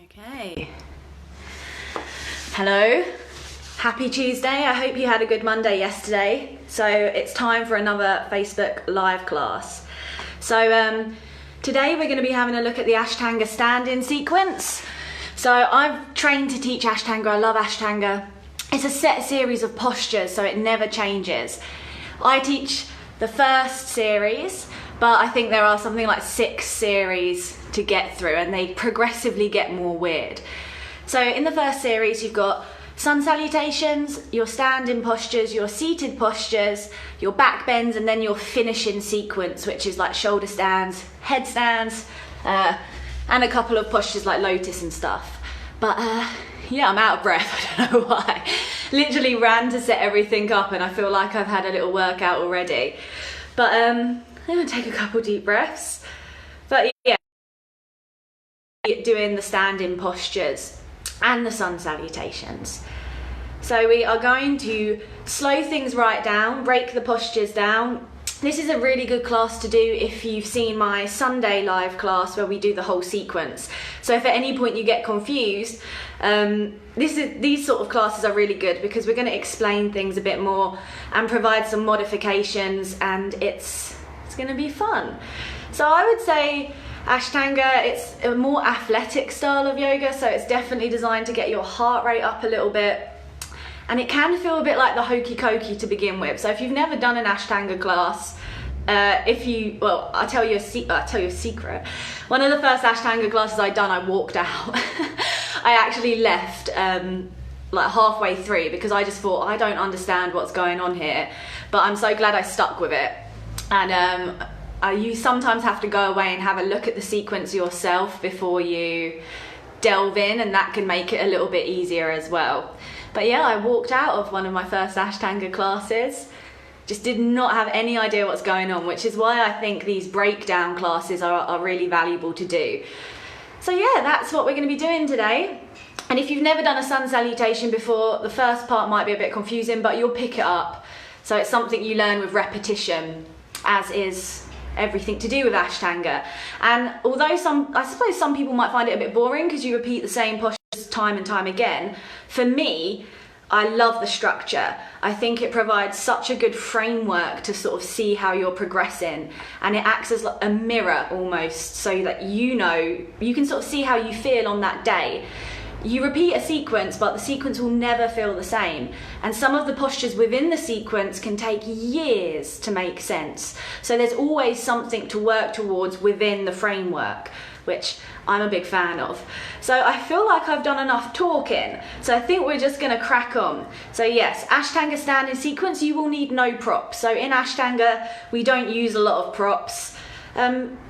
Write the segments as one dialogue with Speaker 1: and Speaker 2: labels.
Speaker 1: Okay. Hello. Happy Tuesday. I hope you had a good Monday yesterday. So it's time for another Facebook live class. So today we're going to be having a look at the Ashtanga stand-in sequence. So I've trained to teach Ashtanga. I love Ashtanga. It's a set series of postures, so it never changes. I teach the first series, but I think there are something like 6 series to get through, and they progressively get more weird. So in the first series, you've got sun salutations, your standing postures, your seated postures, your back bends, and then your finishing sequence, which is like shoulder stands, head stands, and a couple of postures like lotus and stuff. But yeah, I'm out of breath. I don't know why. Literally ran to set everything up, and I feel like I've had a little workout already. But I'm gonna take a couple deep breaths. But yeah, doing the standing postures and the sun salutations. So we are going to slow things right down, break the postures down. This is a really good class to do if you've seen my Sunday live class where we do the whole sequence. So if at any point you get confused, these sort of classes are really good because we're going to explain things a bit more and provide some modifications, and it's going to be fun. So I would say Ashtanga, it's a more athletic style of yoga, so it's definitely designed to get your heart rate up a little bit. And it can feel a bit like the hokey cokey to begin with. So if you've never done an Ashtanga class, I'll tell you a secret. One of the first Ashtanga classes I'd done, I walked out. I actually left like halfway through because I just thought, I don't understand what's going on here. But I'm so glad I stuck with it. And you sometimes have to go away and have a look at the sequence yourself before you delve in, and that can make it a little bit easier as well. But yeah, I walked out of one of my first Ashtanga classes, just did not have any idea what's going on, which is why I think these breakdown classes are really valuable to do. So yeah, that's what we're going to be doing today. And if you've never done a sun salutation before, the first part might be a bit confusing, but you'll pick it up. So it's something you learn with repetition, as is everything to do with Ashtanga. And although I suppose some people might find it a bit boring because you repeat the same postures time and time again, for me, I love the structure. I think it provides such a good framework to sort of see how you're progressing, and it acts as like a mirror almost, so that you can sort of see how you feel on that day. You repeat a sequence, but the sequence will never feel the same. And some of the postures within the sequence can take years to make sense. So there's always something to work towards within the framework, which I'm a big fan of. So I feel like I've done enough talking. So I think we're just gonna crack on. So yes, Ashtanga standing sequence, you will need no props. So in Ashtanga, we don't use a lot of props.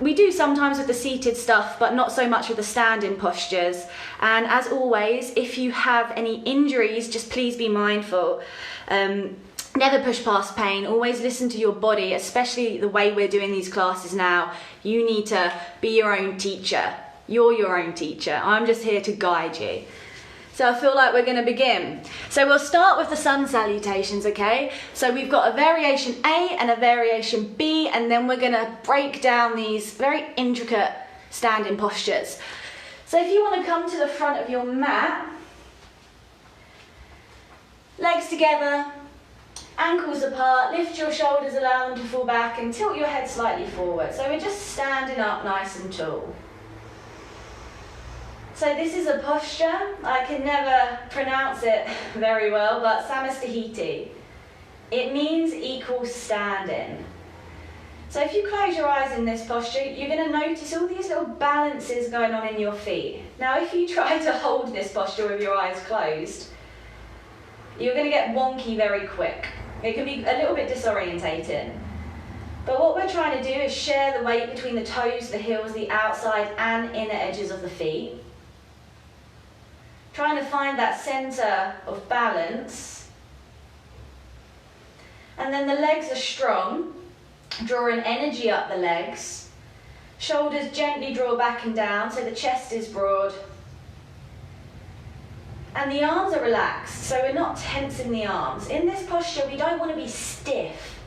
Speaker 1: We do sometimes with the seated stuff, but not so much with the standing postures. And as always, if you have any injuries, just please be mindful. Never push past pain. Always listen to your body, especially the way we're doing these classes now. You need to be your own teacher. You're your own teacher. I'm just here to guide you. So I feel like we're going to begin. So we'll start with the sun salutations, okay? So we've got a variation A and a variation B, and then we're going to break down these very intricate standing postures. So if you want to come to the front of your mat, legs together, ankles apart, lift your shoulders, allow them to fall back, and tilt your head slightly forward. So we're just standing up nice and tall. So this is a posture, I can never pronounce it very well, but samastahiti. It means equal standing. So if you close your eyes in this posture, you're going to notice all these little balances going on in your feet. Now if you try to hold this posture with your eyes closed, you're going to get wonky very quick. It can be a little bit disorientating. But what we're trying to do is share the weight between the toes, the heels, the outside and inner edges of the feet. Trying to find that center of balance. And then the legs are strong, drawing energy up the legs. Shoulders gently draw back and down so the chest is broad. And the arms are relaxed, so we're not tensing the arms. In this posture, we don't want to be stiff.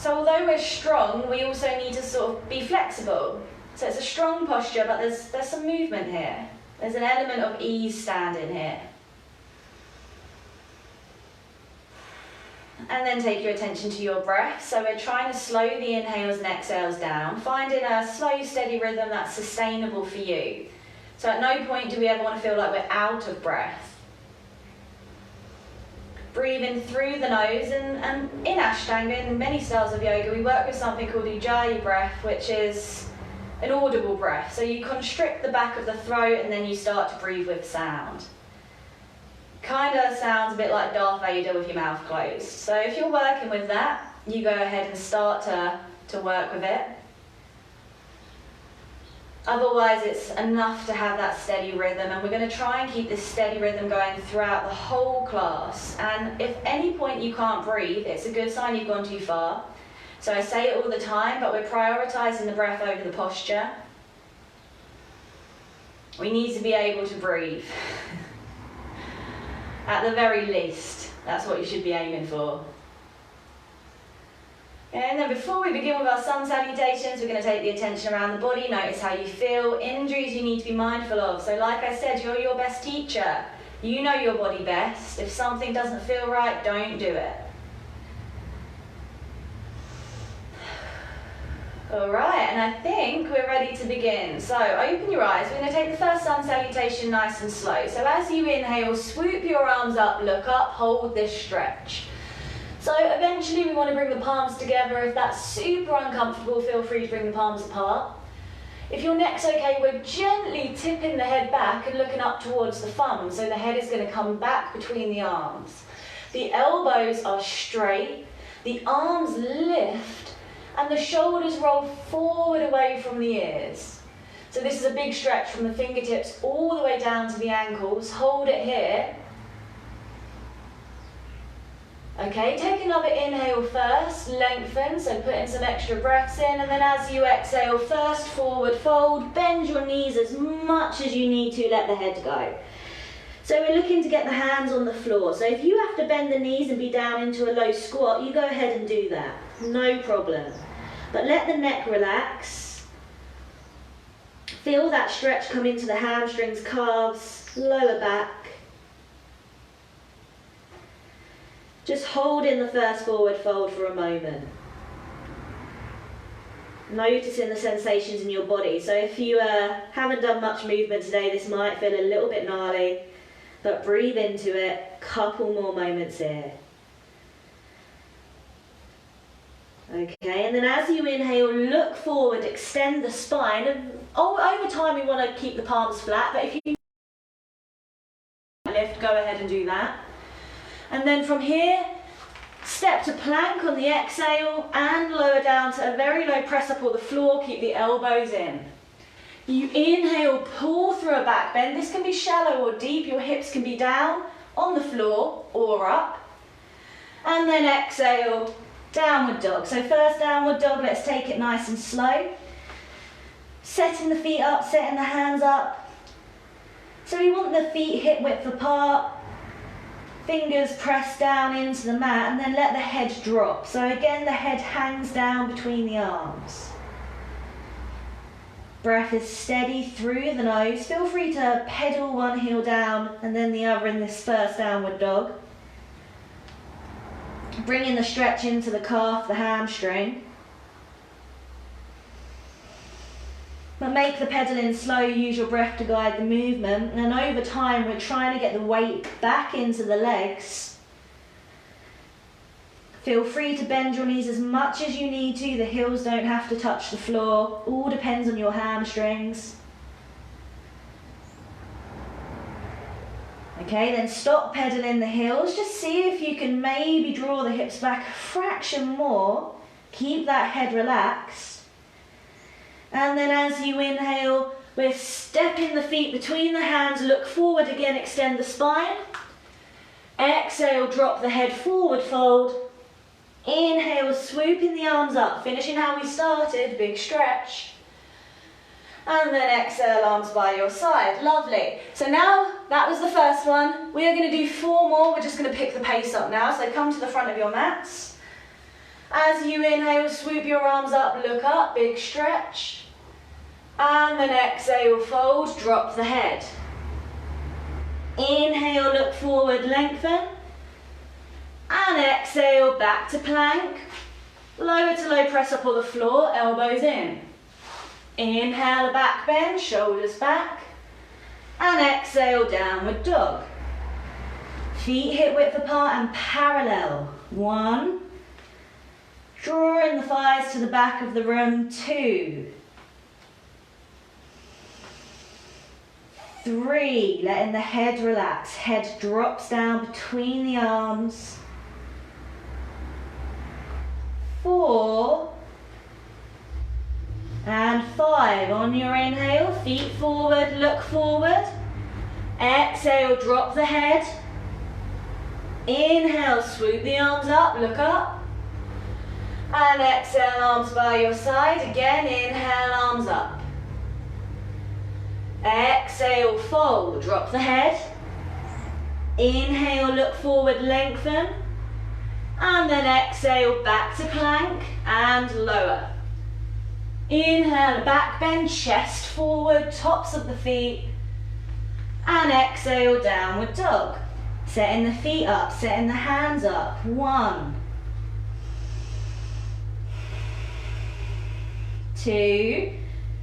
Speaker 1: So although we're strong, we also need to sort of be flexible. So it's a strong posture, but there's some movement here. There's an element of ease standing here. And then take your attention to your breath. So we're trying to slow the inhales and exhales down, finding a slow, steady rhythm that's sustainable for you. So at no point do we ever want to feel like we're out of breath. Breathing through the nose, and in Ashtanga, in many styles of yoga, we work with something called Ujjayi breath, which is an audible breath. So you constrict the back of the throat and then you start to breathe with sound. Kind of sounds a bit like Darth Vader with your mouth closed. So if you're working with that, you go ahead and start to work with it. Otherwise, it's enough to have that steady rhythm, and we're going to try and keep this steady rhythm going throughout the whole class. And if any point you can't breathe, it's a good sign you've gone too far. So I say it all the time, but we're prioritising the breath over the posture. We need to be able to breathe. At the very least, that's what you should be aiming for. And then before we begin with our sun salutations, we're going to take the attention around the body, notice how you feel. Injuries you need to be mindful of. So like I said, you're your best teacher. You know your body best. If something doesn't feel right, don't do it. Alright, and I think we're ready to begin. So open your eyes. We're going to take the first sun salutation nice and slow. So as you inhale, swoop your arms up, look up, hold this stretch. So eventually we want to bring the palms together. If that's super uncomfortable, feel free to bring the palms apart. If your neck's okay, we're gently tipping the head back and looking up towards the thumb. So the head is going to come back between the arms. The elbows are straight, the arms lift, and the shoulders roll forward away from the ears. So this is a big stretch from the fingertips all the way down to the ankles. Hold it here. Okay, take another inhale first, lengthen, so put in some extra breaths in, and then as you exhale, first forward fold, bend your knees as much as you need to, let the head go. So we're looking to get the hands on the floor. So if you have to bend the knees and be down into a low squat, you go ahead and do that, no problem. But let the neck relax. Feel that stretch come into the hamstrings, calves, lower back. Just hold in the first forward fold for a moment. Noticing the sensations in your body. So if you haven't done much movement today, this might feel a little bit gnarly, but breathe into it. Couple more moments here. Okay, and then as you inhale, look forward, extend the spine. And over time, we want to keep the palms flat, but if you lift, go ahead and do that. And then from here, step to plank on the exhale and lower down to a very low press up on the floor. Keep the elbows in. You inhale, pull through a back bend. This can be shallow or deep. Your hips can be down on the floor or up. And then exhale, downward dog. So first downward dog, let's take it nice and slow. Setting the feet up, setting the hands up. So we want the feet hip width apart. Fingers press down into the mat, and then let the head drop. So again, the head hangs down between the arms. Breath is steady through the nose. Feel free to pedal one heel down and then the other in this first downward dog. Bringing the stretch into the calf, the hamstring. But make the pedaling slow, use your breath to guide the movement, and over time we're trying to get the weight back into the legs. Feel free to bend your knees as much as you need to, the heels don't have to touch the floor, all depends on your hamstrings. Okay, then stop pedaling the heels, just see if you can maybe draw the hips back a fraction more, keep that head relaxed. And then as you inhale, we're stepping the feet between the hands, look forward again, extend the spine. Exhale, drop the head forward, fold. Inhale, swooping the arms up, finishing how we started, big stretch. And then exhale, arms by your side, lovely. So now, that was the first one. We are gonna do 4 more, we're just gonna pick the pace up now. So come to the front of your mats. As you inhale, swoop your arms up, look up, big stretch. And then exhale, fold, drop the head. Inhale, look forward, lengthen. And exhale, back to plank. Lower to low press up on the floor, elbows in. Inhale, back bend, shoulders back. And exhale, downward dog. Feet hip width apart and parallel. 1. Drawing the thighs to the back of the room. 2. 3. Letting the head relax. Head drops down between the arms. 4. And 5. On your inhale, feet forward, look forward. Exhale, drop the head. Inhale, swoop the arms up, look up. And exhale, arms by your side. Again, inhale, arms up. Exhale, fold, drop the head. Inhale, look forward, lengthen. And then exhale, back to plank and lower. Inhale, back bend, chest forward, tops of the feet. And exhale, downward dog. Setting the feet up, setting the hands up. 1. 2.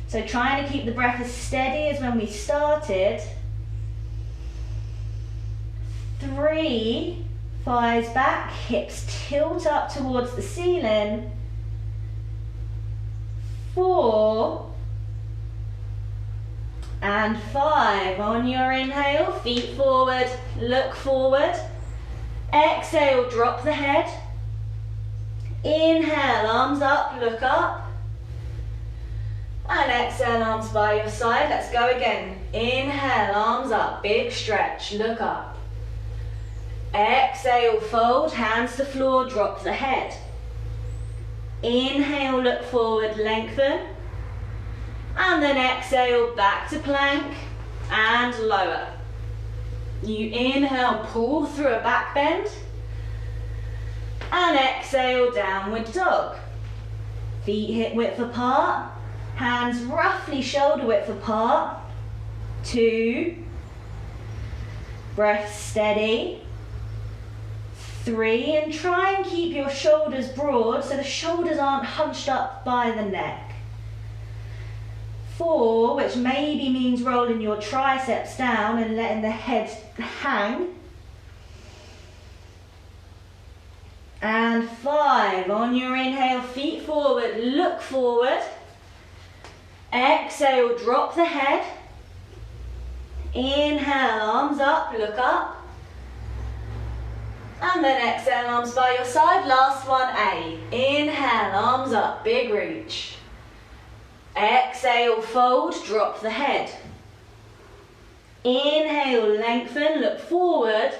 Speaker 1: So trying to keep the breath as steady as when we started. 3. Thighs back, hips tilt up towards the ceiling. 4. And 5. On your inhale, feet forward, look forward. Exhale, drop the head. Inhale, arms up, look up. And exhale, arms by your side. Let's go again. Inhale, arms up, big stretch, look up. Exhale, fold, hands to floor, drop the head. Inhale, look forward, lengthen. And then exhale, back to plank and lower. You inhale, pull through a back bend. And exhale, downward dog. Feet hip width apart. Hands roughly shoulder width apart. 2. Breath steady. 3. And try and keep your shoulders broad so the shoulders aren't hunched up by the neck. 4, which maybe means rolling your triceps down and letting the head hang. And 5, on your inhale, feet forward, look forward. Exhale, drop the head. Inhale, arms up, look up. And then exhale, arms by your side. Last one, A. Inhale, arms up, big reach. Exhale, fold, drop the head. Inhale, lengthen, look forward.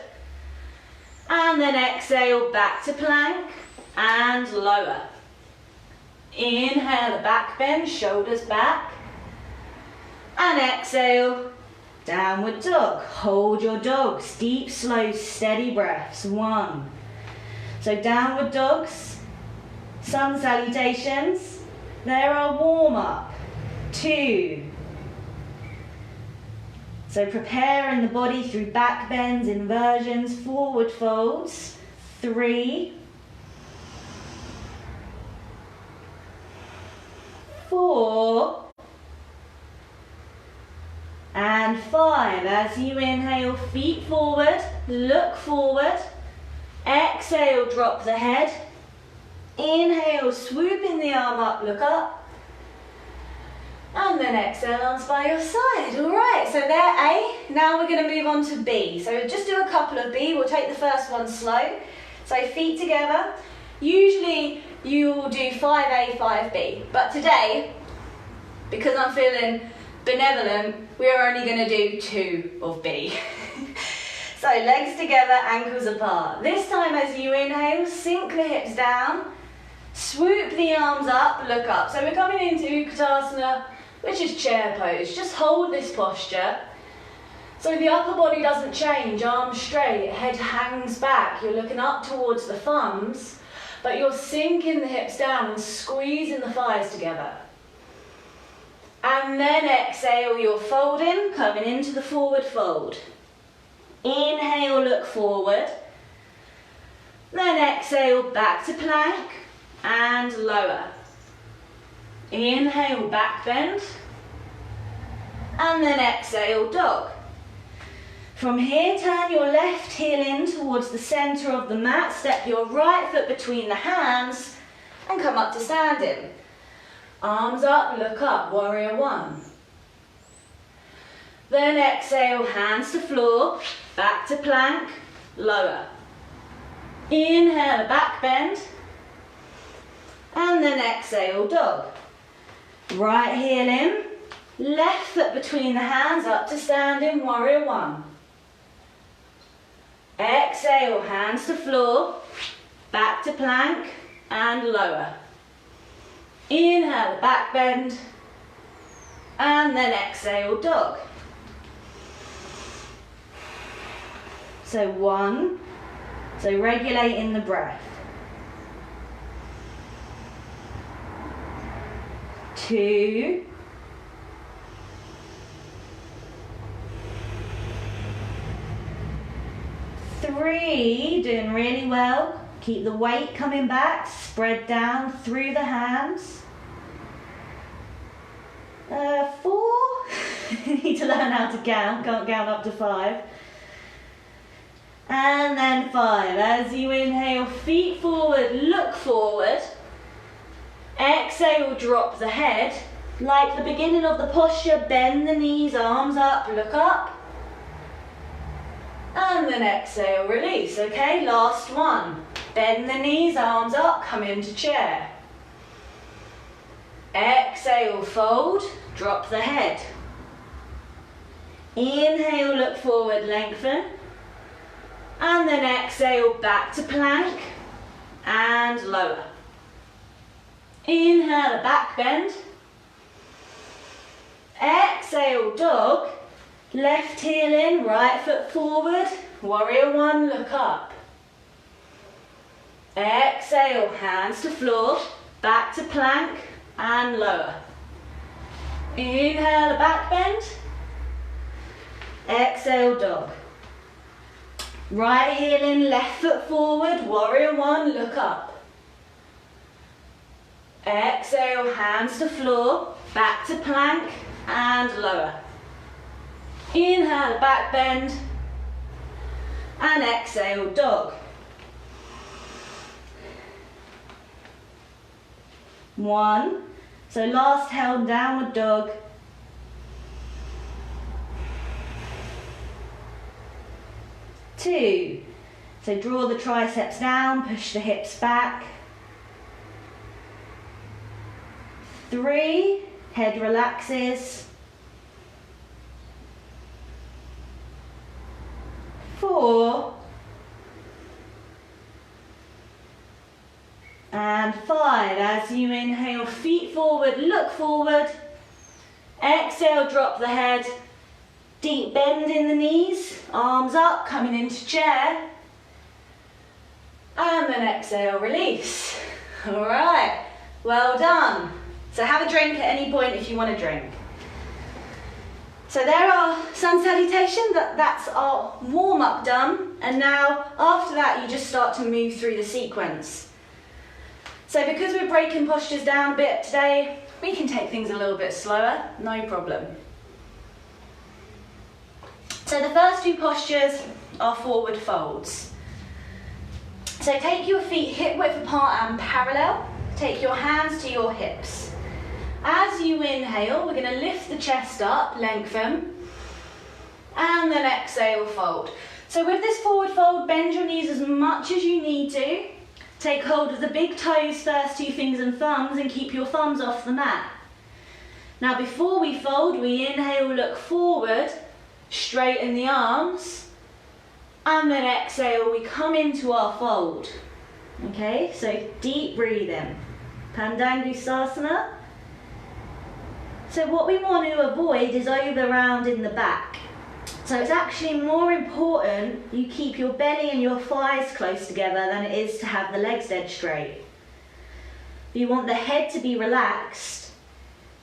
Speaker 1: And then exhale, back to plank and lower. Inhale, back bend, shoulders back. And exhale, downward dog. Hold your dogs. Deep, slow, steady breaths. 1. So downward dogs, sun salutations. They're our warm-up. 2. So preparing the body through back bends, inversions, forward folds. 3. 4. And 5. As you inhale, feet forward, look forward. Exhale, drop the head. Inhale, swooping the arm up, look up. And then exhale, arms by your side. All right, so there, A. Now we're going to move on to B. So just do a couple of B. We'll take the first one slow. So feet together. Usually you will do 5A, 5B. But today, because I'm feeling benevolent, we're only going to do 2 of B. So legs together, ankles apart. This time as you inhale, sink the hips down. Swoop the arms up, look up. So we're coming into Utkatasana, which is chair pose. Just hold this posture. So the upper body doesn't change, arms straight, head hangs back. You're looking up towards the thumbs, but you're sinking the hips down and squeezing the thighs together. And then exhale, you're folding, coming into the forward fold. Inhale, look forward. Then exhale, back to plank and lower. Inhale, back bend. And then exhale, dog. From here, turn your left heel in towards the centre of the mat. Step your right foot between the hands and come up to standing. Arms up, look up, warrior one. Then exhale, hands to floor, back to plank, lower. Inhale, back bend. And then exhale, dog. Right heel in, left foot between the hands, up to standing, warrior one. Exhale, hands to floor, back to plank and lower. Inhale, back bend, and then exhale, dog. So one, so regulating the breath. 2, 3, doing really well. Keep the weight coming back, spread down through the hands. 4, you need to learn how to count, can't count up to 5. And then 5, as you inhale, feet forward, look forward. Exhale, drop the head. Like the beginning of the posture, bend the knees, arms up, look up. And then exhale, release, okay? Last one. Bend the knees, arms up, come into chair. Exhale, fold, drop the head. Inhale, look forward, lengthen. And then exhale, back to plank and lower. Inhale, back bend. Exhale, dog. Left heel in, right foot forward. Warrior one, look up. Exhale, hands to floor, back to plank and lower. Inhale, back bend. Exhale, dog. Right heel in, left foot forward, warrior one, look up. Exhale, hands to floor, back to plank and lower. Inhale, back bend. And exhale, dog. 1, so last held downward dog. 2, so draw the triceps down, push the hips back. 3, head relaxes. 4, and 5. As you inhale, feet forward, look forward. Exhale, drop the head. Deep bend in the knees, arms up, coming into chair. And then exhale, release. All right, well done. So have a drink at any point if you want to drink. So there are sun salutations, that's our warm-up done. And now, after that, you just start to move through the sequence. So because we're breaking postures down a bit today, we can take things a little bit slower, no problem. So the first 2 postures are forward folds. So take your feet hip width apart and parallel. Take your hands to your hips. As you inhale, we're going to lift the chest up, lengthen, and then exhale, fold. So with this forward fold, bend your knees as much as you need to. Take hold of the big toes, first 2 fingers and thumbs, and keep your thumbs off the mat. Now before we fold, we inhale, look forward, straighten the arms, and then exhale, we come into our fold. Okay, so deep breathing. Pandangusasana. So what we want to avoid is over round in the back. So it's actually more important you keep your belly and your thighs close together than it is to have the legs dead straight. You want the head to be relaxed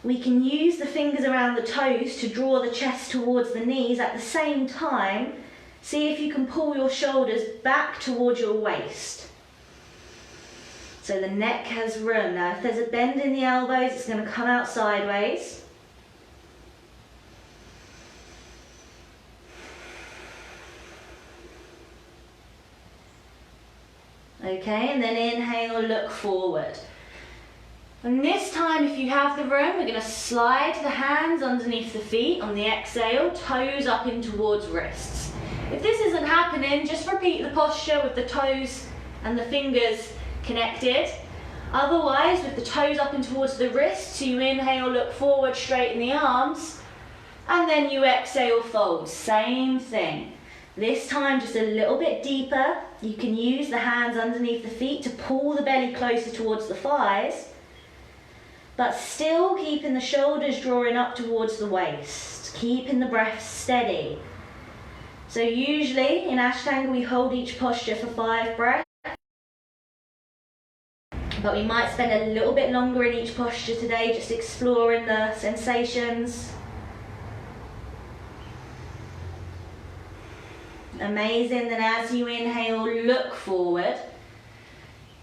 Speaker 1: We can use the fingers around the toes to draw the chest towards the knees. At the same time, see if you can pull your shoulders back towards your waist. So the neck has room. Now if there's a bend in the elbows, it's going to come out sideways. Okay, and then inhale, look forward. And this time, if you have the room, we're going to slide the hands underneath the feet on the exhale, toes up in towards wrists. If this isn't happening, just repeat the posture with the toes and the fingers connected. Otherwise, with the toes up in towards the wrists, you inhale, look forward, straighten the arms, and then you exhale, fold. Same thing. This time, just a little bit deeper. You can use the hands underneath the feet to pull the belly closer towards the thighs, but still keeping the shoulders drawing up towards the waist, keeping the breath steady. So usually in Ashtanga we hold each posture for 5 breaths, but we might spend a little bit longer in each posture today, just exploring the sensations. Amazing. Then as you inhale, look forward.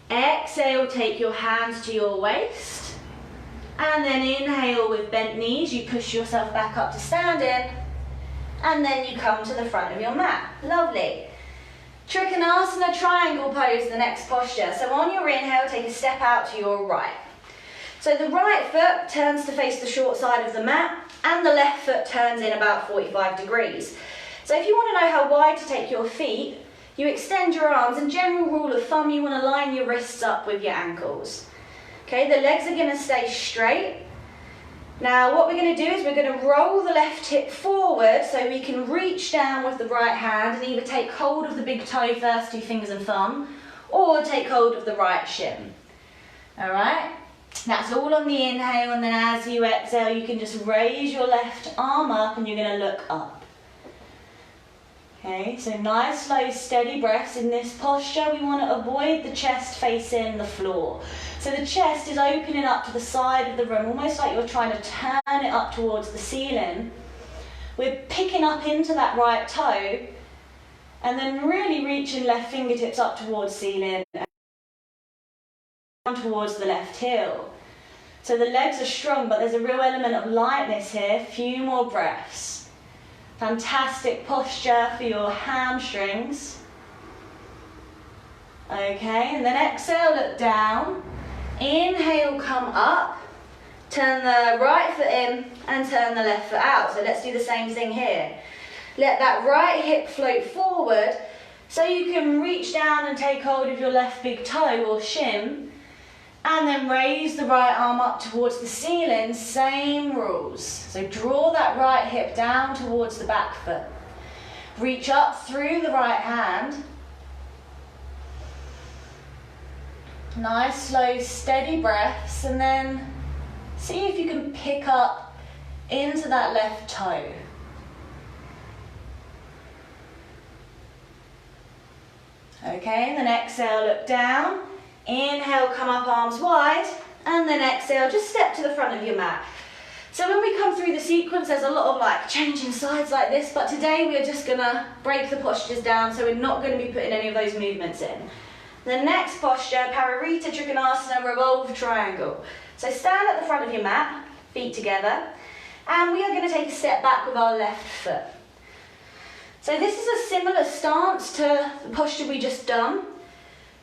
Speaker 1: Exhale, take your hands to your waist. And then inhale with bent knees, you push yourself back up to standing, and then you come to the front of your mat. Lovely. Trikonasana triangle pose, the next posture. So on your inhale, take a step out to your right. So the right foot turns to face the short side of the mat, and the left foot turns in about 45 degrees. So if you want to know how wide to take your feet, you extend your arms, and general rule of thumb, you want to line your wrists up with your ankles. Okay, the legs are going to stay straight. Now what we're going to do is we're going to roll the left hip forward so we can reach down with the right hand and either take hold of the big toe first, 2 fingers and thumb, or take hold of the right shin. Alright, that's all on the inhale, and then as you exhale you can just raise your left arm up and you're going to look up. Okay, so nice, slow, steady breaths. In this posture, we want to avoid the chest facing the floor. So the chest is opening up to the side of the room, almost like you're trying to turn it up towards the ceiling. We're picking up into that right toe, and then really reaching left fingertips up towards ceiling, and down towards the left heel. So the legs are strong, but there's a real element of lightness here. Few more breaths. Fantastic posture for your hamstrings. Okay, and then exhale, look down. Inhale, come up. Turn the right foot in and turn the left foot out. So let's do the same thing here. Let that right hip float forward so you can reach down and take hold of your left big toe or shin, and then raise the right arm up towards the ceiling. Same rules. So draw that right hip down towards the back foot. Reach up through the right hand. Nice, slow, steady breaths, and then see if you can pick up into that left toe. Okay, and then exhale, look down. Inhale, come up, arms wide, and then exhale, just step to the front of your mat. So when we come through the sequence, there's a lot of changing sides like this, but today we're just gonna break the postures down, so we're not gonna be putting any of those movements in. The next posture, Paravita Trikonasana Revolve Triangle. So stand at the front of your mat, feet together, and we are gonna take a step back with our left foot. So this is a similar stance to the posture we just done.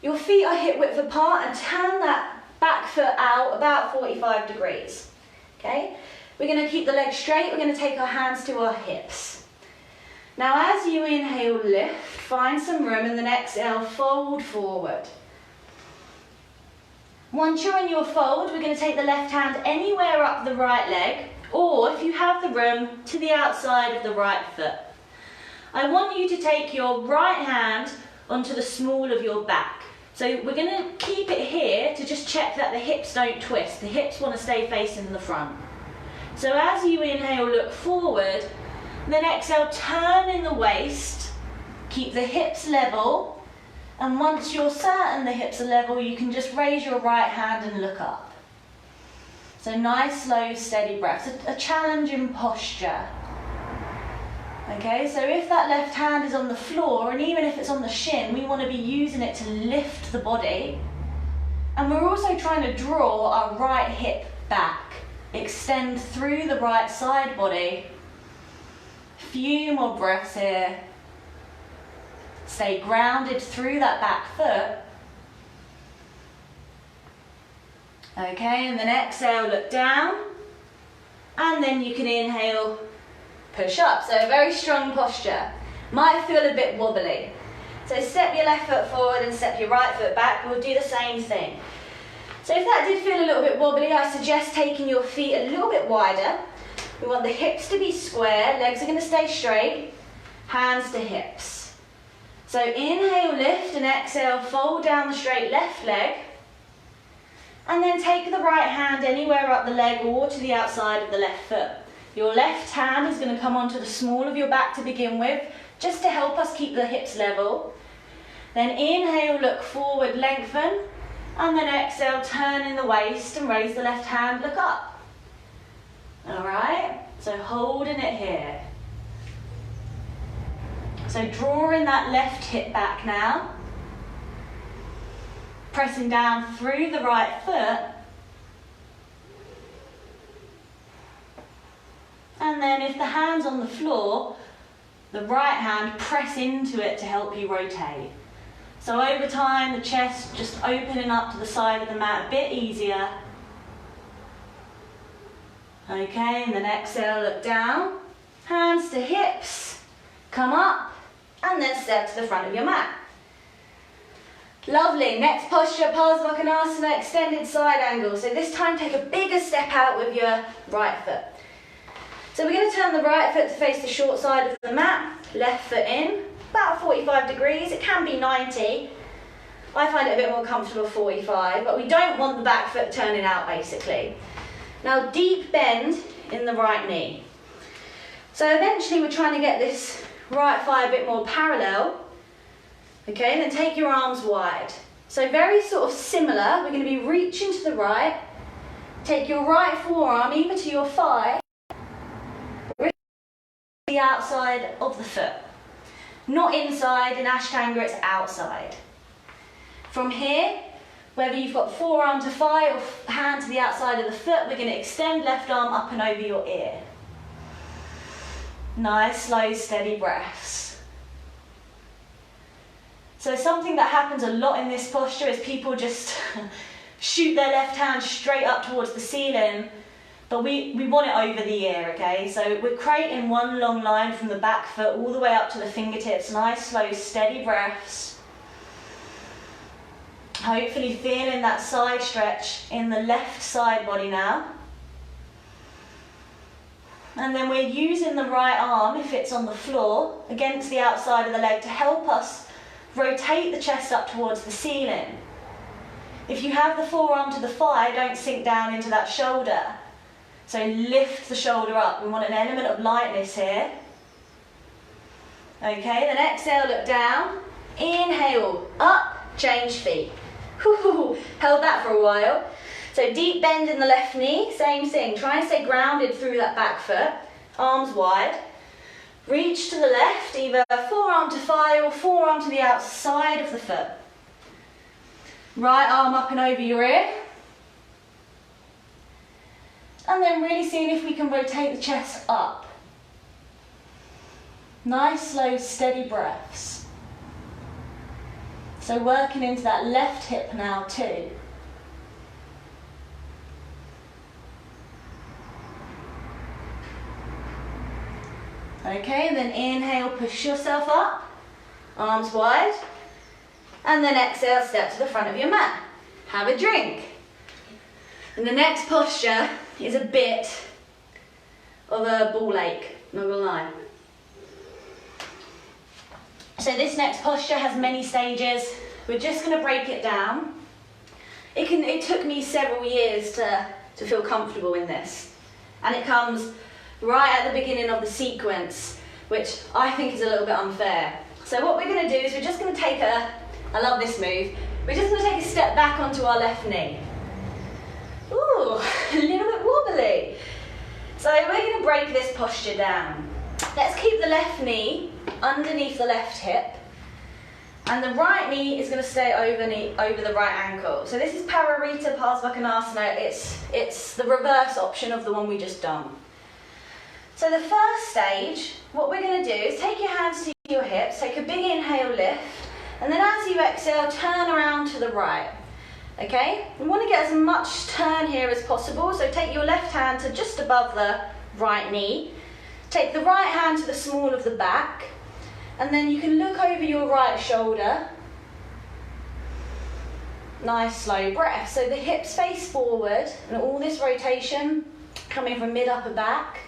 Speaker 1: Your feet are hip width apart, and turn that back foot out about 45 degrees. Okay? We're going to keep the legs straight. We're going to take our hands to our hips. Now as you inhale, lift, find some room, and then exhale, fold forward. Once you're in your fold, we're going to take the left hand anywhere up the right leg, or if you have the room, to the outside of the right foot. I want you to take your right hand onto the small of your back. So we're going to keep it here to just check that the hips don't twist. The hips want to stay facing the front. So as you inhale, look forward, then exhale, turn in the waist, keep the hips level, and once you're certain the hips are level, you can just raise your right hand and look up. So nice, slow, steady breaths, a challenging posture. Okay, so if that left hand is on the floor, and even if it's on the shin, we want to be using it to lift the body. And we're also trying to draw our right hip back, extend through the right side body. Few more breaths here. Stay grounded through that back foot. Okay, and then exhale, look down. And then you can inhale, push up. So a very strong posture. Might feel a bit wobbly. So step your left foot forward and step your right foot back. We'll do the same thing. So if that did feel a little bit wobbly, I suggest taking your feet a little bit wider. We want the hips to be square, legs are going to stay straight, hands to hips. So inhale, lift, and exhale, fold down the straight left leg. And then take the right hand anywhere up the leg or to the outside of the left foot. Your left hand is going to come onto the small of your back to begin with, just to help us keep the hips level. Then inhale, look forward, lengthen. And then exhale, turn in the waist and raise the left hand, look up. All right, so holding it here. So drawing that left hip back now. Pressing down through the right foot. And then if the hand's on the floor, the right hand, press into it to help you rotate. So over time, the chest just opening up to the side of the mat a bit easier. Okay, and then exhale, look down. Hands to hips, come up, and then step to the front of your mat. Lovely, next posture, Parsvakonasana, extended side angle. So this time take a bigger step out with your right foot. So we're going to turn the right foot to face the short side of the mat, left foot in, about 45 degrees, it can be 90. I find it a bit more comfortable 45, but we don't want the back foot turning out basically. Now deep bend in the right knee. So eventually we're trying to get this right thigh a bit more parallel. Okay, and then take your arms wide. So very sort of similar, we're going to be reaching to the right. Take your right forearm either to your thigh, or the outside of the foot. Not inside, in Ashtanga it's outside. From here, whether you've got forearm to thigh or hand to the outside of the foot, we're going to extend left arm up and over your ear. Nice, slow, steady breaths. So something that happens a lot in this posture is people just shoot their left hand straight up towards the ceiling, but we want it over the ear, okay? So we're creating one long line from the back foot all the way up to the fingertips. Nice, slow, steady breaths. Hopefully feeling that side stretch in the left side body now. And then we're using the right arm, if it's on the floor, against the outside of the leg to help us rotate the chest up towards the ceiling. If you have the forearm to the thigh, don't sink down into that shoulder. So lift the shoulder up. We want an element of lightness here. Okay, then exhale, look down. Inhale, up, change feet. Whew, held that for a while. So deep bend in the left knee, same thing. Try and stay grounded through that back foot. Arms wide. Reach to the left, either forearm to thigh or forearm to the outside of the foot. Right arm up and over your ear. And then really seeing if we can rotate the chest up. Nice, slow, steady breaths. So working into that left hip now too. Okay, and then inhale, push yourself up, arms wide, and then exhale, step to the front of your mat. Have a drink. And the next posture is a bit of a ball ache, not gonna lie. So this next posture has many stages. We're just gonna break it down. It took me several years to feel comfortable in this. And it comes right at the beginning of the sequence, which I think is a little bit unfair. So what we're gonna do is we're just gonna take I love this move, we're just gonna take a step back onto our left knee. Ooh, a little bit So we're going to break this posture down. Let's keep the left knee underneath the left hip, and the right knee is going to stay over the right ankle. So this is Pararita Parsvakonasana. It's the reverse option of the one we just done. So the first stage, what we're going to do is take your hands to your hips, take a big inhale, lift, and then as you exhale, turn around to the right. Okay? We want to get as much turn here as possible, so take your left hand to just above the right knee, take the right hand to the small of the back, and then you can look over your right shoulder. Nice slow breath. So the hips face forward, and all this rotation coming from mid-upper back.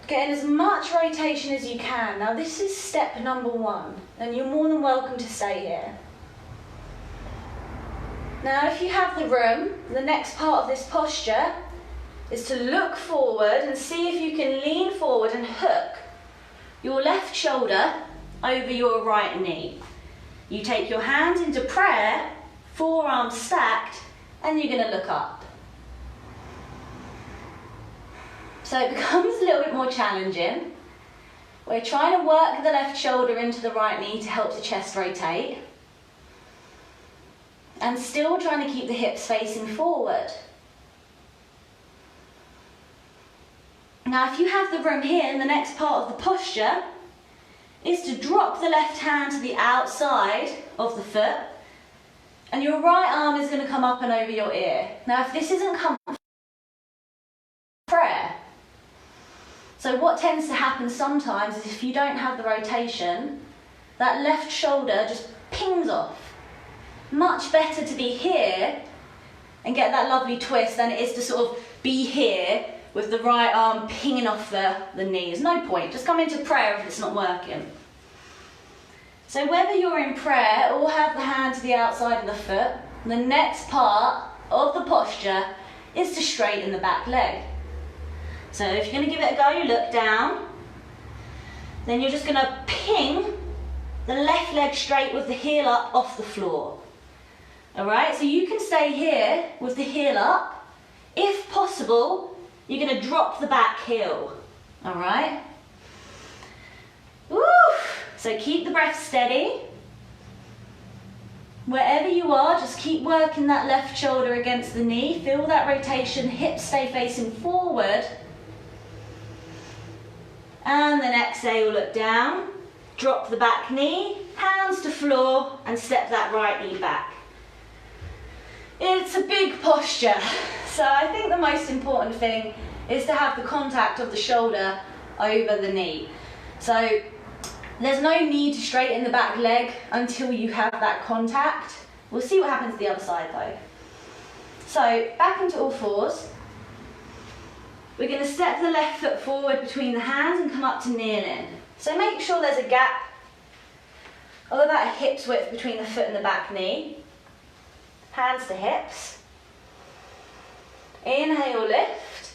Speaker 1: Getting as much rotation as you can. Now this is step number 1, and you're more than welcome to stay here. Now if you have the room, the next part of this posture is to look forward and see if you can lean forward and hook your left shoulder over your right knee. You take your hands into prayer, forearms stacked, and you're going to look up. So it becomes a little bit more challenging. We're trying to work the left shoulder into the right knee to help the chest rotate, and still trying to keep the hips facing forward. Now if you have the room here, the next part of the posture is to drop the left hand to the outside of the foot, and your right arm is going to come up and over your ear. Now if this isn't comfortable, prayer. So what tends to happen sometimes is if you don't have the rotation, that left shoulder just pings off. Much better to be here and get that lovely twist than it is to sort of be here with the right arm pinging off the knee. There's no point, just come into prayer if it's not working. So whether you're in prayer or have the hand to the outside of the foot, the next part of the posture is to straighten the back leg. So if you're going to give it a go, you look down, then you're just going to ping the left leg straight with the heel up off the floor. Alright, so you can stay here with the heel up. If possible, you're going to drop the back heel. Alright? Woo! So keep the breath steady. Wherever you are, just keep working that left shoulder against the knee. Feel that rotation, hips stay facing forward. And then exhale, look down. Drop the back knee, hands to floor, and step that right knee back. It's a big posture, so I think the most important thing is to have the contact of the shoulder over the knee. So there's no need to straighten the back leg until you have that contact. We'll see what happens to the other side though. So back into all fours. We're going to step the left foot forward between the hands and come up to kneeling. So make sure there's a gap of about a hip's width between the foot and the back knee. Hands to hips. Inhale, lift.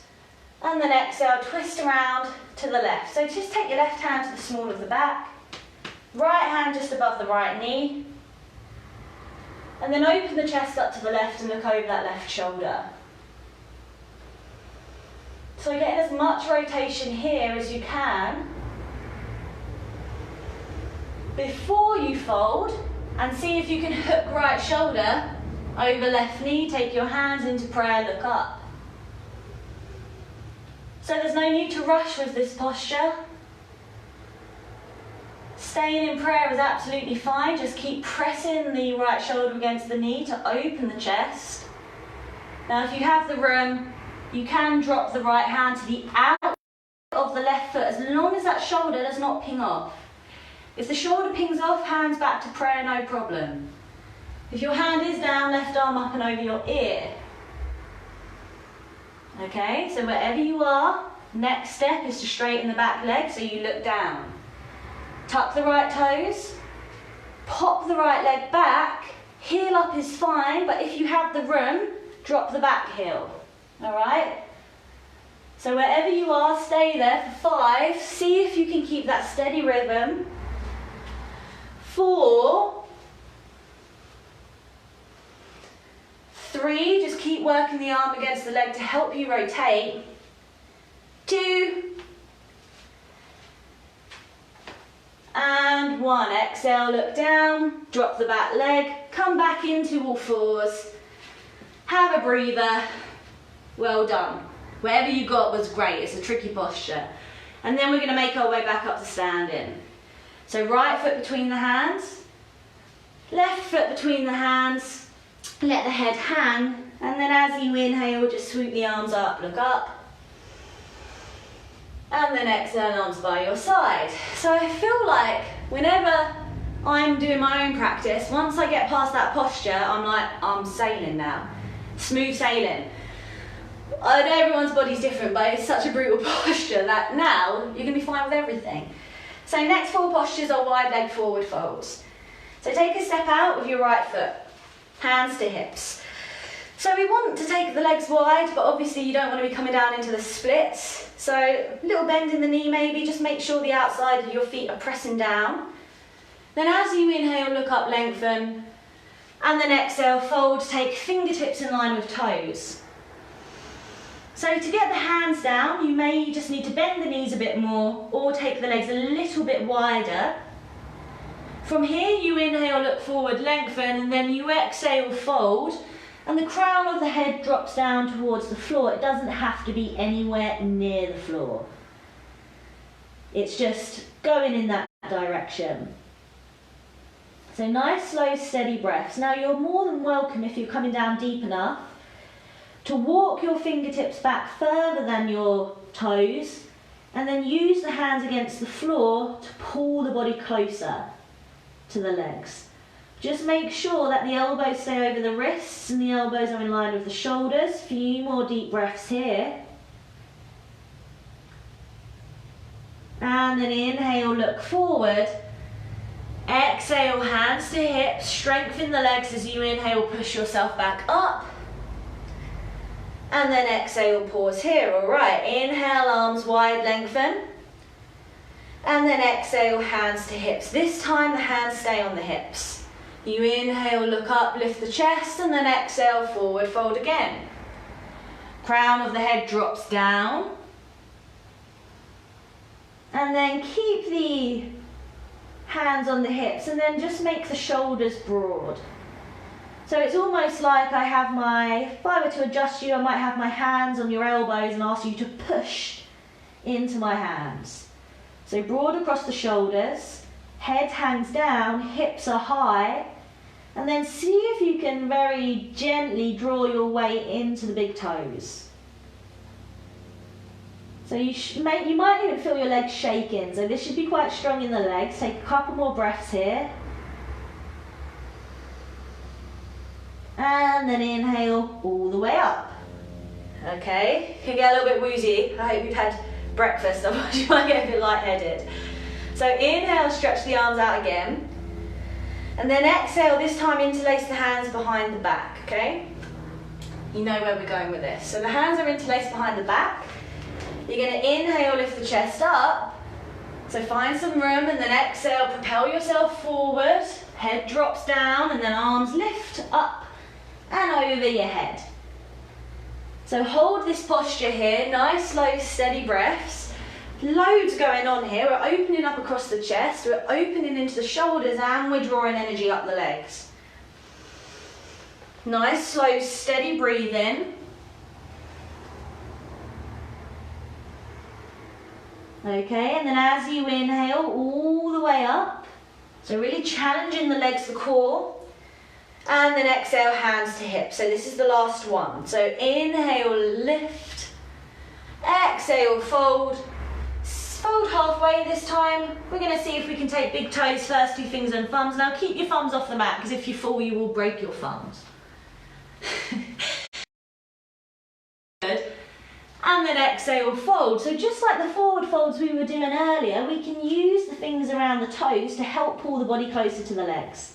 Speaker 1: And then exhale, twist around to the left. So just take your left hand to the small of the back. Right hand just above the right knee. And then open the chest up to the left and look over that left shoulder. So getting as much rotation here as you can before you fold, and see if you can hook right shoulder over left knee, take your hands into prayer, look up. So there's no need to rush with this posture. Staying in prayer is absolutely fine, just keep pressing the right shoulder against the knee to open the chest. Now if you have the room, you can drop the right hand to the out of the left foot as long as that shoulder does not ping off. If the shoulder pings off, hands back to prayer, no problem. If your hand is down, left arm up and over your ear. Okay, so wherever you are, next step is to straighten the back leg so you look down. Tuck the right toes, pop the right leg back, heel up is fine, but if you have the room, drop the back heel. Alright? So wherever you are, stay there for 5. See if you can keep that steady rhythm. 4, 3, just keep working the arm against the leg to help you rotate. 2, and 1. Exhale, look down, drop the back leg, come back into all fours, have a breather, well done. Whatever you got was great, it's a tricky posture. And then we're going to make our way back up to standing. So right foot between the hands, left foot between the hands, let the head hang, and then as you inhale, just swoop the arms up, look up, and then exhale, arms by your side. So I feel like whenever I'm doing my own practice, once I get past that posture, I'm like, I'm sailing now. Smooth sailing. I know everyone's body's different, but it's such a brutal posture that now you're going to be fine with everything. So next 4 postures are wide leg forward folds. So take a step out with your right foot, hands to hips. So we want to take the legs wide, but obviously you don't want to be coming down into the splits. So a little bend in the knee maybe, just make sure the outside of your feet are pressing down. Then as you inhale, look up, lengthen, and then exhale, fold, take fingertips in line with toes. So to get the hands down, you may just need to bend the knees a bit more or take the legs a little bit wider. From here, you inhale, look forward, lengthen, and then you exhale, fold, and the crown of the head drops down towards the floor. It doesn't have to be anywhere near the floor. It's just going in that direction. So nice, slow, steady breaths. Now you're more than welcome, if you're coming down deep enough, to walk your fingertips back further than your toes, and then use the hands against the floor to pull the body closer to the legs. Just make sure that the elbows stay over the wrists and the elbows are in line with the shoulders. Few more deep breaths here. And then inhale, look forward. Exhale, hands to hips. Strengthen the legs as you inhale, push yourself back up. And then exhale, pause here. All right, inhale, arms wide, lengthen. And then exhale, hands to hips. This time the hands stay on the hips. You inhale, look up, lift the chest, and then exhale, forward fold again. Crown of the head drops down. And then keep the hands on the hips, and then just make the shoulders broad. So it's almost like I have if I were to adjust you, I might have my hands on your elbows and ask you to push into my hands. So broad across the shoulders, head hangs down, hips are high, and then see if you can very gently draw your way into the big toes. So you might even feel your legs shaking, so this should be quite strong in the legs. Take a couple more breaths here. And then inhale all the way up. Okay, can get a little bit woozy. I hope you've had breakfast, otherwise you might get a bit lightheaded. So inhale, stretch the arms out again. And then exhale, this time interlace the hands behind the back, okay? You know where we're going with this. So the hands are interlaced behind the back. You're going to inhale, lift the chest up. So find some room, and then exhale, propel yourself forward. Head drops down, and then arms lift up and over your head. So hold this posture here, nice, slow, steady breaths. Loads going on here. We're opening up across the chest, we're opening into the shoulders, and we're drawing energy up the legs. Nice, slow, steady breathing. Okay, and then as you inhale, all the way up. So really challenging the legs, the core. And then exhale, hands to hips. So this is the last one. So inhale, lift. Exhale, fold. Fold halfway this time. We're going to see if we can take big toes first, 2 fingers and thumbs. Now keep your thumbs off the mat, because if you fall, you will break your thumbs. Good. And then exhale, fold. So just like the forward folds we were doing earlier, we can use the fingers around the toes to help pull the body closer to the legs.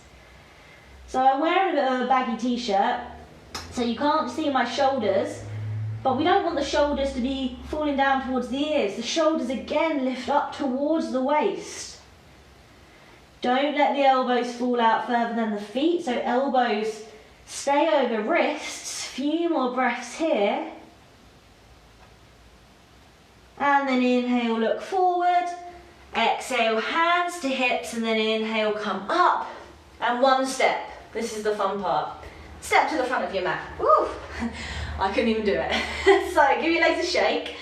Speaker 1: So I'm wearing a bit of a baggy t-shirt, so you can't see my shoulders, but we don't want the shoulders to be falling down towards the ears. The shoulders again lift up towards the waist. Don't let the elbows fall out further than the feet, so elbows stay over wrists. Few more breaths here. And then inhale, look forward. Exhale, hands to hips, and then inhale, come up. And one step. This is the fun part. Step to the front of your mat. Woo! I couldn't even do it. So give your legs a shake.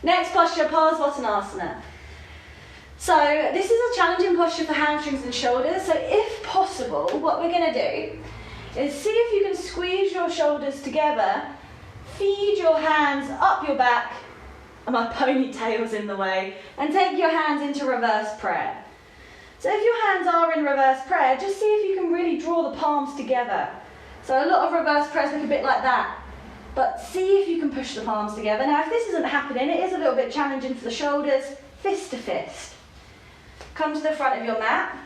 Speaker 1: Next posture, Parsvottanasana. So this is a challenging posture for hamstrings and shoulders. So if possible, what we're going to do is see if you can squeeze your shoulders together, feed your hands up your back, and my ponytail's in the way, and take your hands into reverse prayer. So if your hands are in reverse prayer, just see if you can really draw the palms together. So a lot of reverse prayers look a bit like that, but see if you can push the palms together. Now if this isn't happening, it is a little bit challenging for the shoulders, fist to fist. Come to the front of your mat,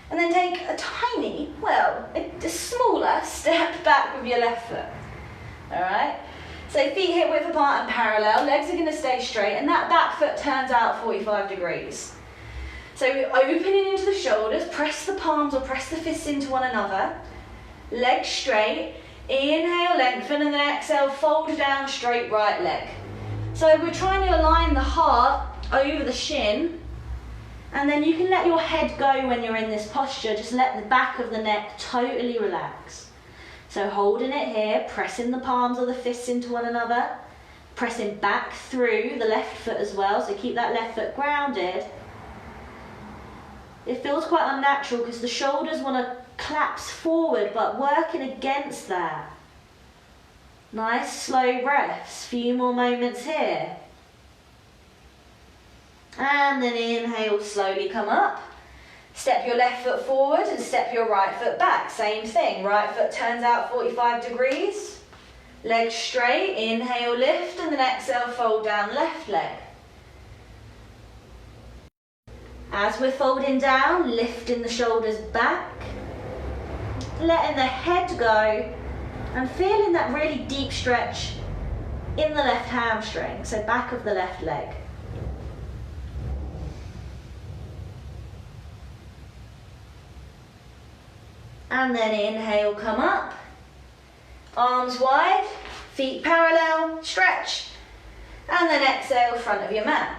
Speaker 1: and then take a tiny, a smaller step back with your left foot. All right? So feet hip width apart and parallel, legs are going to stay straight, and that back foot turns out 45 degrees. So opening into the shoulders, press the palms or press the fists into one another, legs straight, inhale, lengthen, and then exhale, fold down, straight right leg. So we're trying to align the heart over the shin, and then you can let your head go when you're in this posture. Just let the back of the neck totally relax. So holding it here, pressing the palms or the fists into one another, pressing back through the left foot as well, so keep that left foot grounded. It feels quite unnatural because the shoulders want to collapse forward, but working against that. Nice slow breaths, few more moments here. And then inhale, slowly come up. Step your left foot forward and step your right foot back. Same thing, right foot turns out 45 degrees. Legs straight, inhale, lift, and then exhale, fold down left leg. As we're folding down, lifting the shoulders back, letting the head go, and feeling that really deep stretch in the left hamstring, so back of the left leg. And then inhale, come up, arms wide, feet parallel, stretch, and then exhale, front of your mat.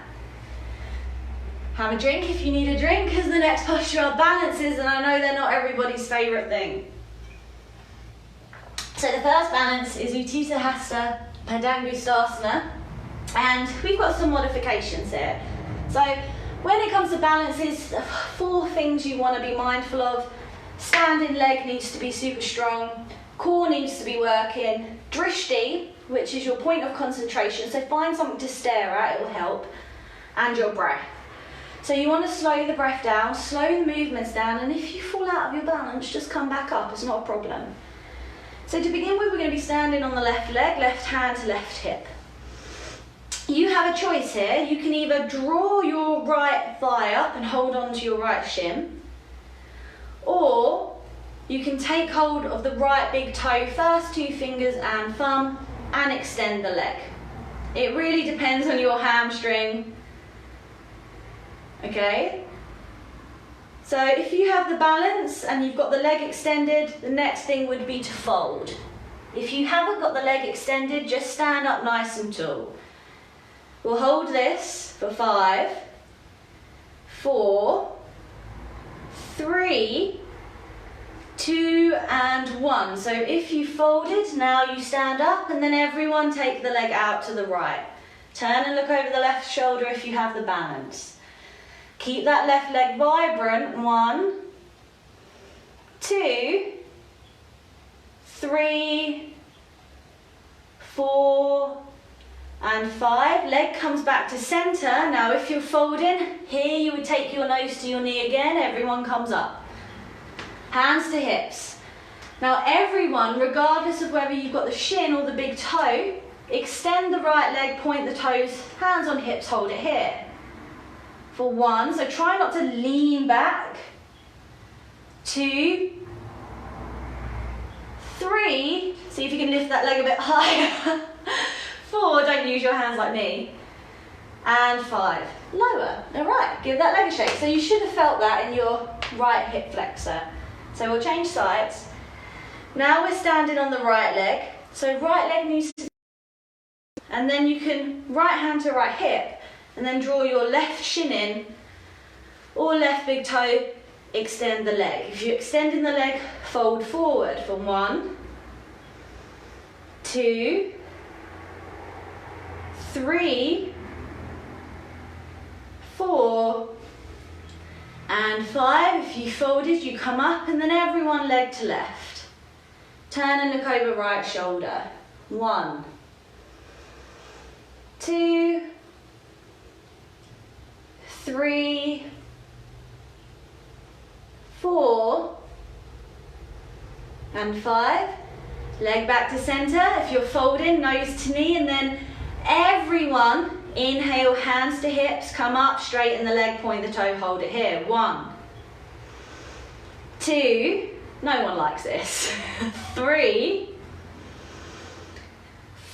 Speaker 1: Have a drink if you need a drink, because the next posture are balances, and I know they're not everybody's favourite thing. So the first balance is Utthita Hasta Padangusthasana, and we've got some modifications here. So when it comes to balances, 4 things you want to be mindful of. Standing leg needs to be super strong, core needs to be working, drishti, which is your point of concentration, so find something to stare at, it will help, and your breath. So you want to slow the breath down, slow the movements down, and if you fall out of your balance, just come back up, it's not a problem. So to begin with, we're going to be standing on the left leg, left hand to left hip. You have a choice here. You can either draw your right thigh up and hold on to your right shin, or you can take hold of the right big toe, first 2 fingers and thumb, and extend the leg. It really depends on your hamstring. Okay? So if you have the balance and you've got the leg extended, the next thing would be to fold. If you haven't got the leg extended, just stand up nice and tall. We'll hold this for 5, 4, 3, 2 and 1. So if you folded, now you stand up, and then everyone take the leg out to the right. Turn and look over the left shoulder if you have the balance. Keep that left leg vibrant. 1, 2, 3, 4 and 5. Leg comes back to center. Now if you're folding, here you would take your nose to your knee again. Everyone comes up. Hands to hips. Now everyone, regardless of whether you've got the shin or the big toe, extend the right leg, point the toes, hands on hips, hold it here. For 1, so try not to lean back. 2, 3, see if you can lift that leg a bit higher. 4, don't use your hands like me. And 5, lower. All right, give that leg a shake. So you should have felt that in your right hip flexor. So we'll change sides. Now we're standing on the right leg. So right leg needs to, And then you can right hand to right hip, and then draw your left shin in, or left big toe, extend the leg. If you're extending the leg, fold forward for 1, 2, 3, 4, and 5. If you folded, you come up, and then everyone leg to left. Turn and look over right shoulder. 1, 2, 3, 4, and 5. Leg back to center. If you're folding, nose to knee, and then everyone inhale, hands to hips, come up, straighten the leg, point the toe, hold it here. 1, 2, no one likes this. 3,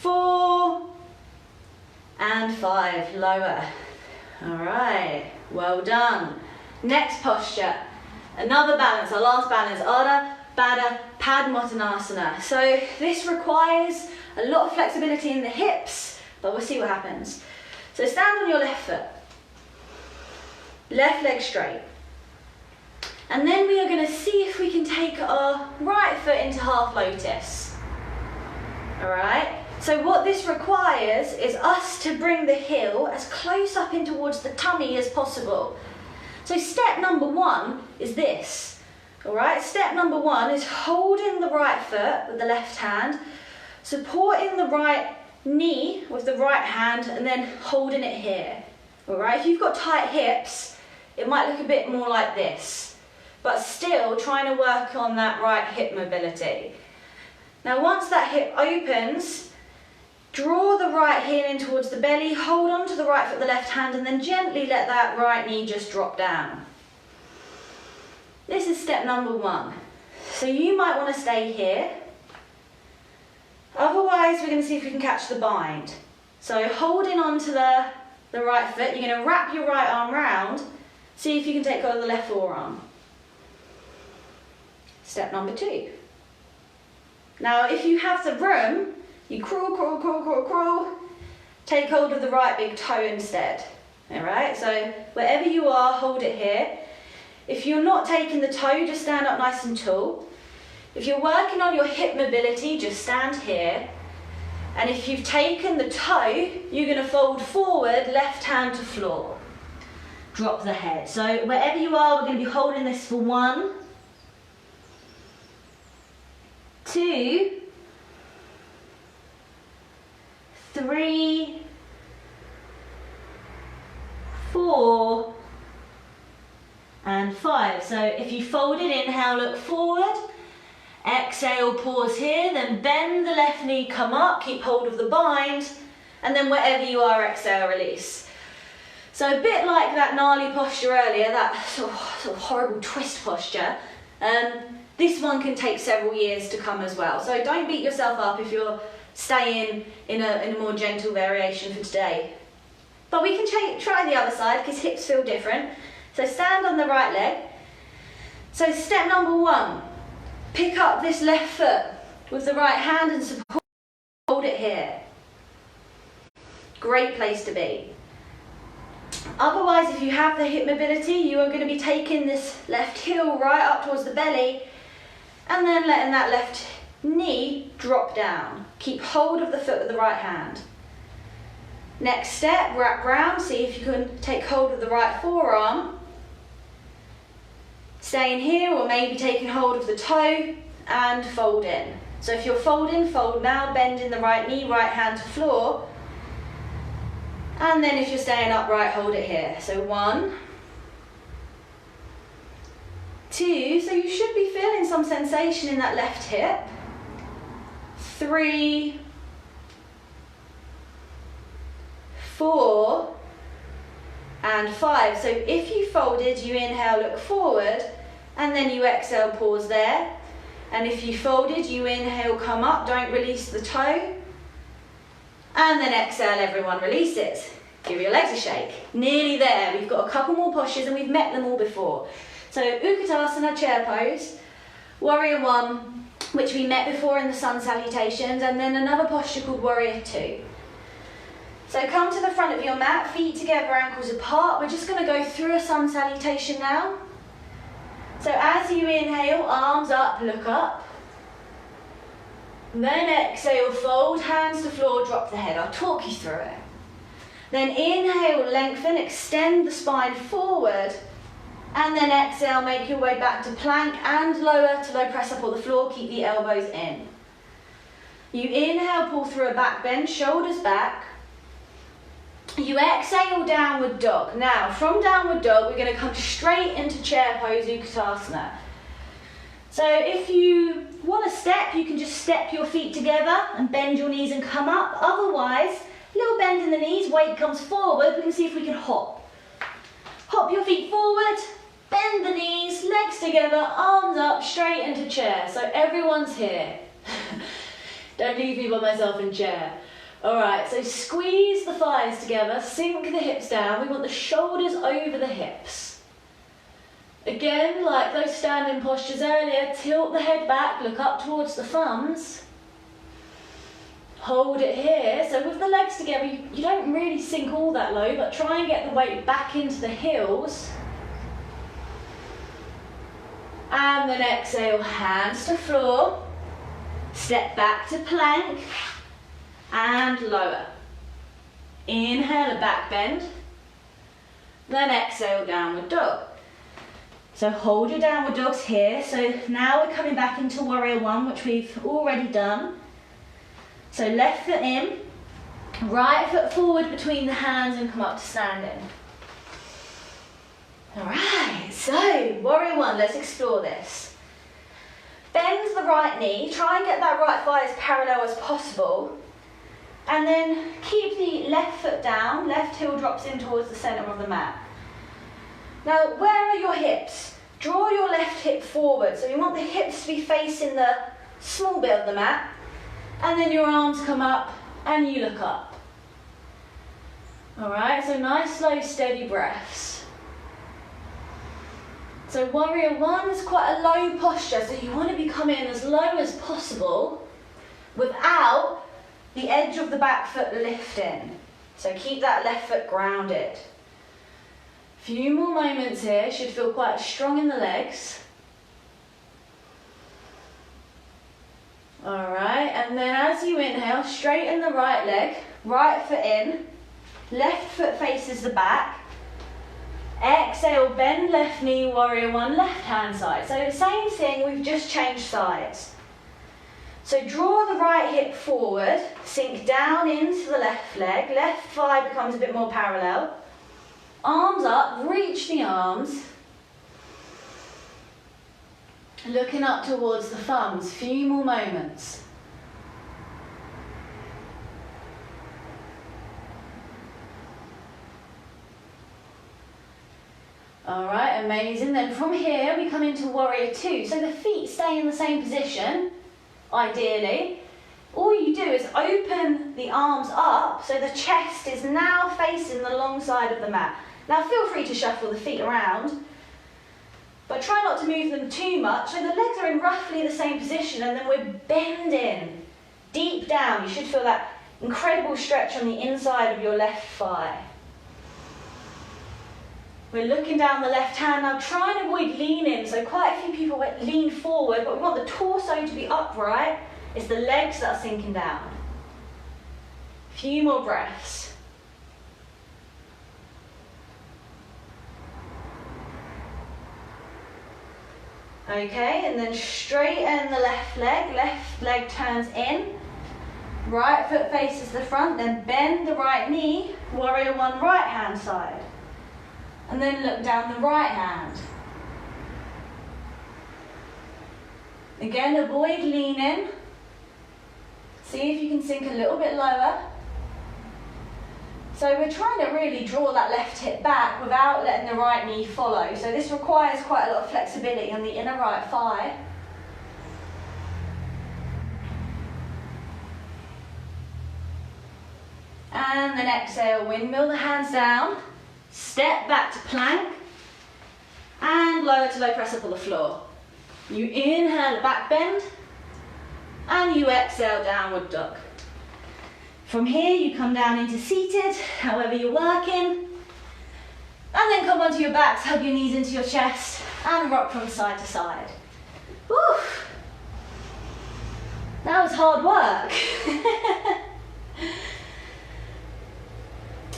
Speaker 1: 4, and 5, lower. All right, well done. Next posture, another balance, our last balance, Ardha Baddha Padmottanasana. So this requires a lot of flexibility in the hips, but we'll see what happens. So stand on your left foot, left leg straight. And then we are going to see if we can take our right foot into half lotus. All right, so what this requires is us to bring the heel as close up in towards the tummy as possible. So step number 1 is this. All right, step number 1 is holding the right foot with the left hand, supporting the right knee with the right hand, and then holding it here. All right, if you've got tight hips, it might look a bit more like this, but still trying to work on that right hip mobility. Now once that hip opens, draw the right heel in towards the belly, hold on to the right foot with the left hand, and then gently let that right knee just drop down. This is step number 1. So you might want to stay here. Otherwise, we're going to see if we can catch the bind. So holding on to the right foot, you're going to wrap your right arm round, see if you can take hold of the left forearm. Step number 2. Now, if you have the room, you crawl, crawl, crawl, crawl, crawl, take hold of the right big toe instead. All right, so wherever you are, hold it here. If you're not taking the toe, just stand up nice and tall. If you're working on your hip mobility, just stand here. And if you've taken the toe, you're going to fold forward, left hand to floor. Drop the head. So wherever you are, we're going to be holding this for 1, 2, 3, 4, and 5. So if you folded, inhale, look forward. Exhale, pause here, then bend the left knee, come up, keep hold of the bind, and then wherever you are, exhale, release. So a bit like that gnarly posture earlier, that sort of horrible twist posture, this one can take several years to come as well. So don't beat yourself up if you're staying in a more gentle variation for today. But we can try the other side because hips feel different. So stand on the right leg. So step number 1. Pick up this left foot with the right hand and support, hold it here. Great place to be. Otherwise, if you have the hip mobility, you are going to be taking this left heel right up towards the belly and then letting that left knee drop down. Keep hold of the foot with the right hand. Next step, wrap round, see if you can take hold of the right forearm. Staying here, or maybe taking hold of the toe and fold in. So if you're folding, fold now, bending the right knee, right hand to floor. And then if you're staying upright, hold it here. So 1, 2, so you should be feeling some sensation in that left hip. 3, 4, and 5. So if you folded, you inhale, look forward, and then you exhale, pause there. And if you folded, you inhale, come up, don't release the toe. And then exhale, everyone releases. Give your legs a shake. Nearly there. We've got a couple more postures and we've met them all before. So Utkatasana, chair pose, Warrior 1, which we met before in the sun salutations, and then another posture called Warrior 2. So come to the front of your mat, feet together, ankles apart. We're just going to go through a sun salutation now. So as you inhale, arms up, look up. Then exhale, fold, hands to floor, drop the head. I'll talk you through it. Then inhale, lengthen, extend the spine forward. And then exhale, make your way back to plank and lower to low press up on the floor. Keep the elbows in. You inhale, pull through a back bend, shoulders back. You exhale, downward dog. Now, from downward dog, we're going to come straight into chair pose, Utkatasana. So if you want to step, you can just step your feet together and bend your knees and come up. Otherwise, little bend in the knees, weight comes forward. We can see if we can hop. Hop your feet forward, bend the knees, legs together, arms up, straight into chair. So everyone's here. Don't leave me by myself in chair. All right, so squeeze the thighs together, sink the hips down. We want the shoulders over the hips. Again, like those standing postures earlier, tilt the head back, look up towards the thumbs. Hold it here. So with the legs together, you don't really sink all that low, but try and get the weight back into the heels. And then exhale, hands to floor. Step back to plank. And lower. Inhale, a back bend. Then exhale, downward dog. So hold your downward dogs here. So now we're coming back into warrior one, which we've already done. So left foot in, right foot forward between the hands and come up to standing. All right, so warrior one, let's explore this. Bend the right knee, try and get that right thigh as parallel as possible. And then keep the left foot down, left heel drops in towards the centre of the mat. Now, where are your hips? Draw your left hip forward. So you want the hips to be facing the small bit of the mat. And then your arms come up and you look up. All right, so nice, slow, steady breaths. So warrior one is quite a low posture, so you want to be coming as low as possible without the edge of the back foot lifting. So keep that left foot grounded. Few more moments here, should feel quite strong in the legs. All right, and then as you inhale, straighten the right leg, right foot in, left foot faces the back. Exhale, bend left knee, warrior one, left hand side. So same thing, we've just changed sides. So draw the right hip forward, sink down into the left leg, left thigh becomes a bit more parallel. Arms up, reach the arms. Looking up towards the thumbs, few more moments. All right, amazing. Then from here, we come into warrior two. So the feet stay in the same position. Ideally, all you do is open the arms up so the chest is now facing the long side of the mat. Now feel free to shuffle the feet around, but try not to move them too much. So the legs are in roughly the same position and then we're bending deep down. You should feel that incredible stretch on the inside of your left thigh. We're looking down the left hand. Now try and avoid leaning. So quite a few people lean forward, but we want the torso to be upright. It's the legs that are sinking down. Few more breaths. Okay, and then straighten the left leg turns in. Right foot faces the front, then bend the right knee, warrior one, right hand side. And then look down the right hand. Again, avoid leaning. See if you can sink a little bit lower. So we're trying to really draw that left hip back without letting the right knee follow. So this requires quite a lot of flexibility on the inner right thigh. And then exhale, windmill the hands down. Step back to plank and lower to low press up on the floor. You inhale, back bend, and you exhale, downward dog. From here, you come down into seated, however you're working. And then come onto your backs, hug your knees into your chest, and rock from side to side. Woo! That was hard work.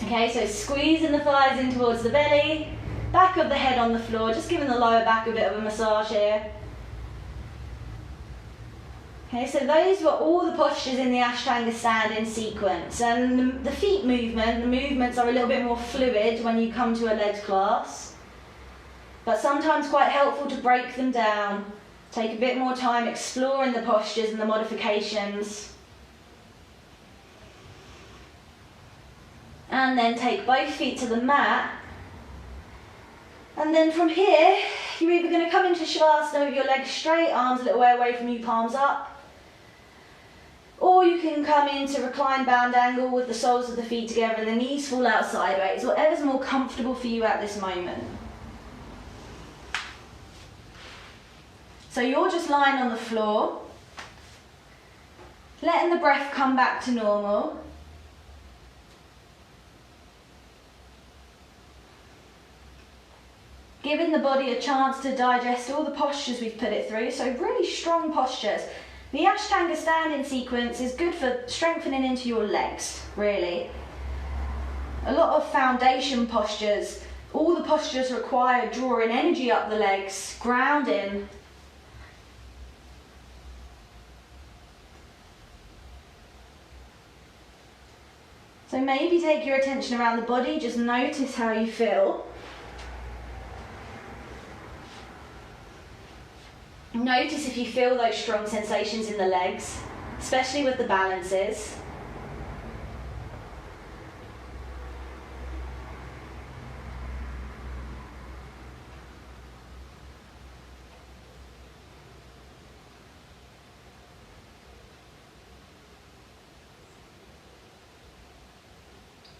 Speaker 1: Okay, so squeezing the thighs in towards the belly, back of the head on the floor, just giving the lower back a bit of a massage here. Okay, so those were all the postures in the Ashtanga stand in sequence, and the feet movement, the movements are a little bit more fluid when you come to a lead class, but sometimes quite helpful to break them down, take a bit more time exploring the postures and the modifications, and then take both feet to the mat. And then from here, you're either going to come into Shavasana with your legs straight, arms a little way away from you, palms up. Or you can come into reclined bound angle with the soles of the feet together and the knees fall out sideways, whatever's more comfortable for you at this moment. So you're just lying on the floor, letting the breath come back to normal. Giving the body a chance to digest all the postures we've put it through, so really strong postures. The Ashtanga standing sequence is good for strengthening into your legs, really. A lot of foundation postures, all the postures require drawing energy up the legs, grounding. So maybe take your attention around the body, just notice how you feel. Notice if you feel those strong sensations in the legs, especially with the balances.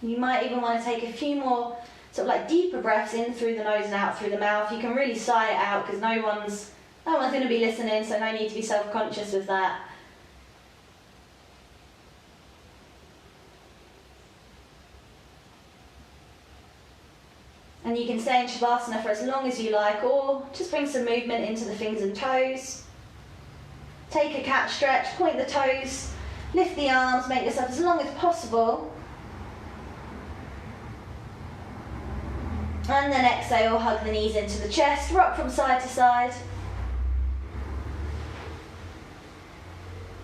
Speaker 1: You might even want to take a few more sort of like deeper breaths in through the nose and out through the mouth. You can really sigh it out because no one's going to be listening, so no need to be self-conscious with that. And you can stay in Shavasana for as long as you like, or just bring some movement into the fingers and toes. Take a cat stretch, point the toes, lift the arms, make yourself as long as possible. And then exhale, hug the knees into the chest, rock from side to side.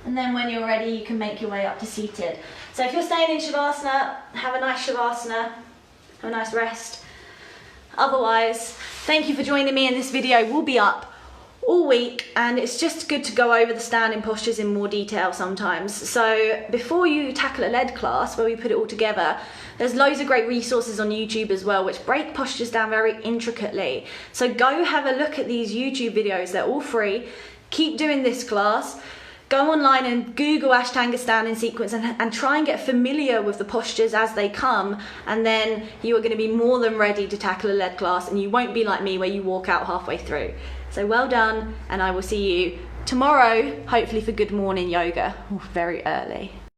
Speaker 1: And then when you're ready, you can make your way up to seated. So if you're staying in Shavasana, have a nice Shavasana, have a nice rest. Otherwise, thank you for joining me in this video. We'll be up all week, and it's just good to go over the standing postures in more detail sometimes. So before you tackle a lead class where we put it all together, there's loads of great resources on YouTube as well which break postures down very intricately. So go have a look at these YouTube videos, they're all free. Keep doing this class. Go online and Google Ashtanga standing sequence and try and get familiar with the postures as they come, and then you are going to be more than ready to tackle a lead class, and you won't be like me where you walk out halfway through. So well done, and I will see you tomorrow, hopefully for good morning yoga, very early.